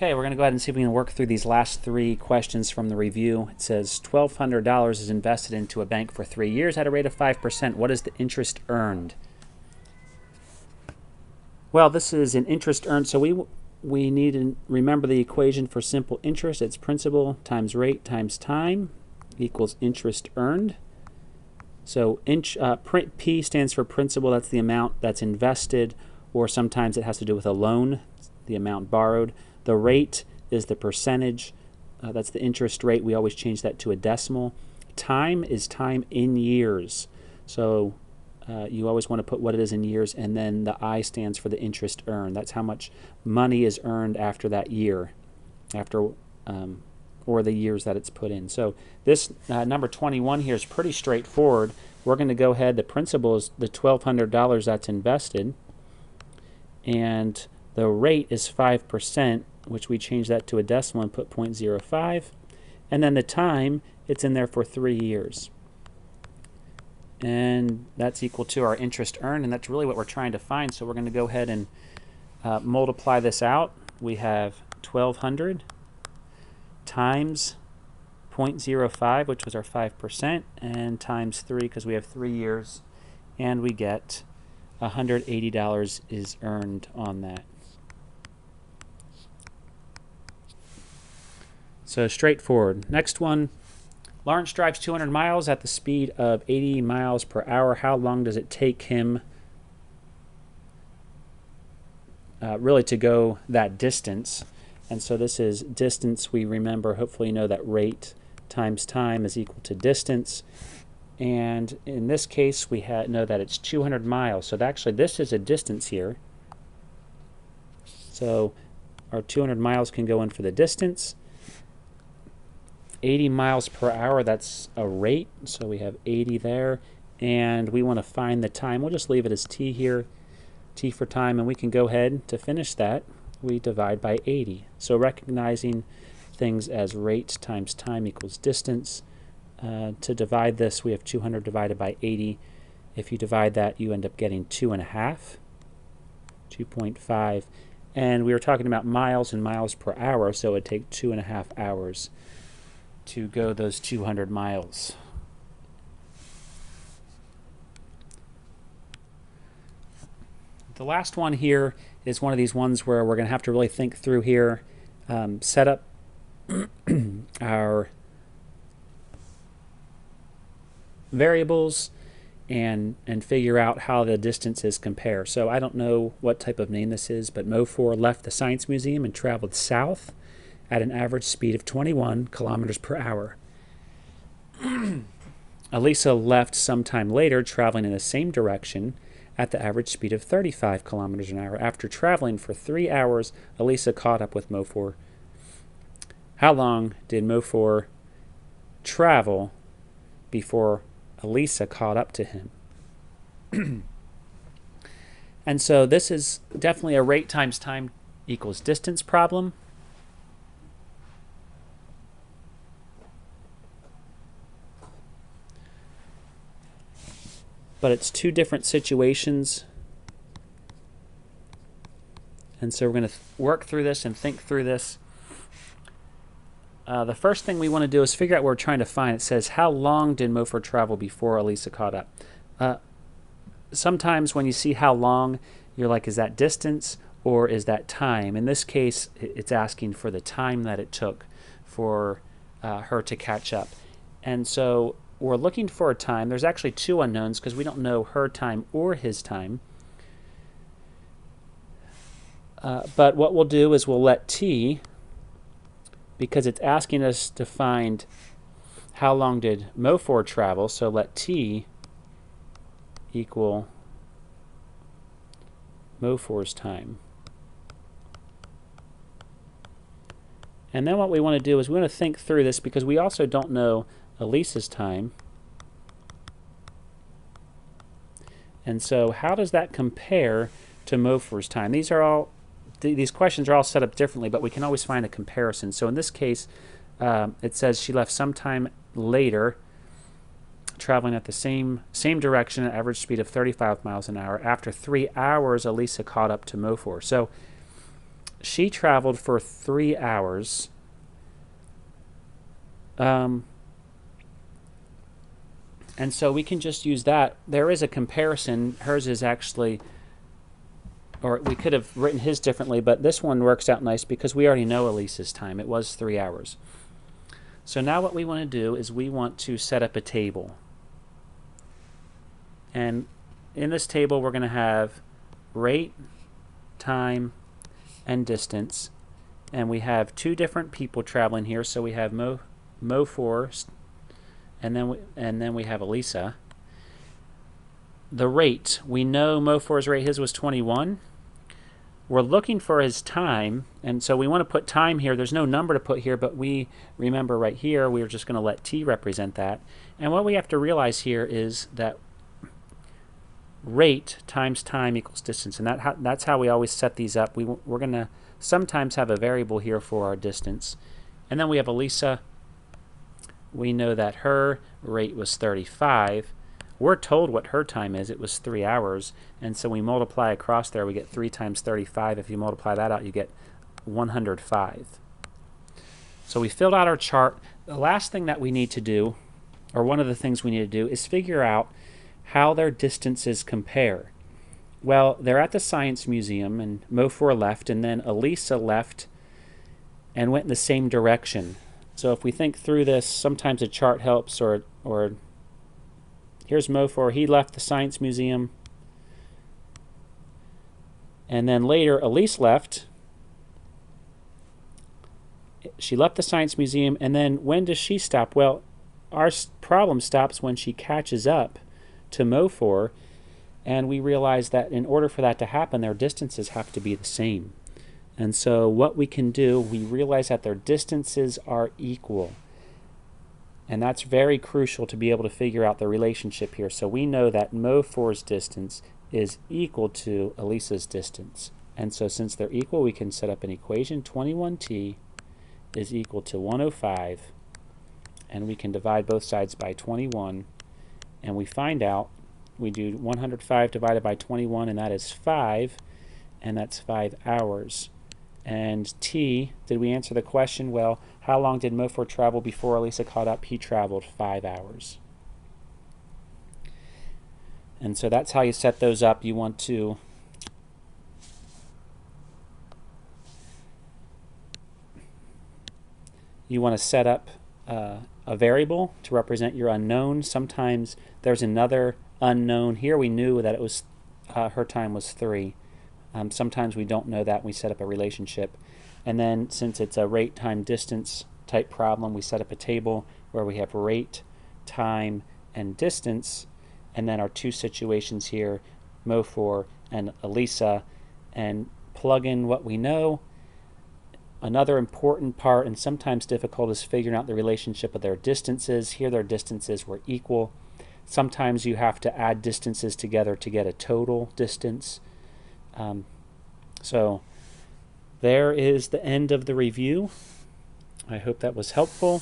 Okay, we're going to go ahead and see if we can work through these last three questions from the review. It says $1,200 is invested into a bank for 3 years at a rate of 5%. What is the interest earned? Well, this is an interest earned, so we need to remember the equation for simple interest. It's principal times rate times time equals interest earned. So P stands for principal. That's the amount that's invested, or sometimes it has to do with a loan, the amount borrowed. The rate is the percentage. That's the interest rate. We always change that to a decimal. Time is time in years. So you always want to put what it is in years, and then the I stands for the interest earned. That's how much money is earned after that year, or the years that it's put in. So this number 21 here is pretty straightforward. We're going to go ahead. The principal is the $1,200 that's invested, and the rate is 5%, which we change that to a decimal and put 0.05. And then the time, it's in there for 3 years. And that's equal to our interest earned, and that's really what we're trying to find. So we're going to go ahead and multiply this out. We have 1,200 times 0.05, which was our 5%, and times 3 because we have 3 years, and we get $180 is earned on that. So straightforward. Next one, Lawrence drives 200 miles at the speed of 80 miles per hour. How long does it take him really to go that distance? And so this is distance. We remember, hopefully you know that rate times time is equal to distance. And in this case, we know that it's 200 miles. So actually this is a distance here. So our 200 miles can go in for the distance. 80 miles per hour, that's a rate, so we have 80 there, and we want to find the time. We'll just leave it as t here, t for time, and we can go ahead to finish that. We divide by 80. So recognizing things as rate times time equals distance. To divide this, we have 200 divided by 80. If you divide that, you end up getting 2.5, 2.5. And we were talking about miles and miles per hour, so it would take 2.5 hours to go those 200 miles. The last one here is one of these ones where we're going to have to really think through here, set up our variables and figure out how the distances compare. So I don't know what type of name this is, but Mo4 left the Science Museum and traveled south at an average speed of 21 kilometers per hour. Elisa left sometime later, traveling in the same direction at the average speed of 35 kilometers an hour. After traveling for 3 hours, Elisa caught up with Mo4. How long did Mo4 travel before Elisa caught up to him? And so this is definitely a rate times time equals distance problem. But it's two different situations. And so we're going to work through this and think through this. The first thing we want to do is figure out what we're trying to find. It says, how long did Mo4 travel before Elisa caught up? Sometimes when you see how long, you're like, is that distance or is that time? In this case, it's asking for the time that it took for her to catch up. And so we're looking for a time. There's actually two unknowns because we don't know her time or his time. But what we'll do is we'll let t, because it's asking us to find how long did Mo4 travel, so let t equal Mo4's time. And then what we want to do is we want to think through this because we also don't know Elisa's time. And so how does that compare to Mo4's time? These questions are all set up differently, but we can always find a comparison. So in this case, it says she left sometime later, traveling at the same direction at average speed of 35 miles an hour. After 3 hours, Elisa caught up to Mo4. So she traveled for 3 hours. And so we can just use that. There is a comparison. Hers is actually, or we could have written his differently, but this one works out nice because we already know Elise's time. It was 3 hours. So now what we want to do is we want to set up a table. And in this table we're going to have rate, time, and distance. And we have two different people traveling here. So we have Mo4, and then we have Elisa. The rate, we know Mo4's rate, his was 21. We're looking for his time, and so we want to put time here. There's no number to put here, but we remember right here we're just going to let t represent that. And what we have to realize here is that rate times time equals distance, and that's how we always set these up. We're going to sometimes have a variable here for our distance. And then we have Elisa. We know that her rate was 35. We're told what her time is. It was 3 hours. And so we multiply across there. We get 3 times 35. If you multiply that out, you get 105. So we filled out our chart. The last thing that we need to do, or one of the things we need to do, is figure out how their distances compare. Well, they're at the Science Museum, and Mo4 left, and then Elisa left and went in the same direction. So if we think through this, sometimes a chart helps, or here's Mo4. He left the Science Museum. And then later, Elise left. She left the Science Museum, and then when does she stop? Well, our problem stops when she catches up to Mo4, and we realize that in order for that to happen, their distances have to be the same. And so what we can do, we realize that their distances are equal. And that's very crucial to be able to figure out the relationship here. So we know that Mo4's distance is equal to Elisa's distance. And so since they're equal, we can set up an equation. 21t is equal to 105. And we can divide both sides by 21. And we find out, we do 105 divided by 21, and that is 5. And that's 5 hours. And t, did we answer the question? Well, how long did Mo4 travel before Elisa caught up? He traveled 5 hours. And so that's how you set those up. You want to set up a variable to represent your unknown. Sometimes there's another unknown. Here we knew that it was her time was 3. Sometimes we don't know that, and we set up a relationship. And then since it's a rate, time, distance type problem, we set up a table where we have rate, time, and distance, and then our two situations here, Mo4 and Elisa, and plug in what we know. Another important part, and sometimes difficult, is figuring out the relationship of their distances. Here their distances were equal. Sometimes you have to add distances together to get a total distance. So there is the end of the review. I hope that was helpful.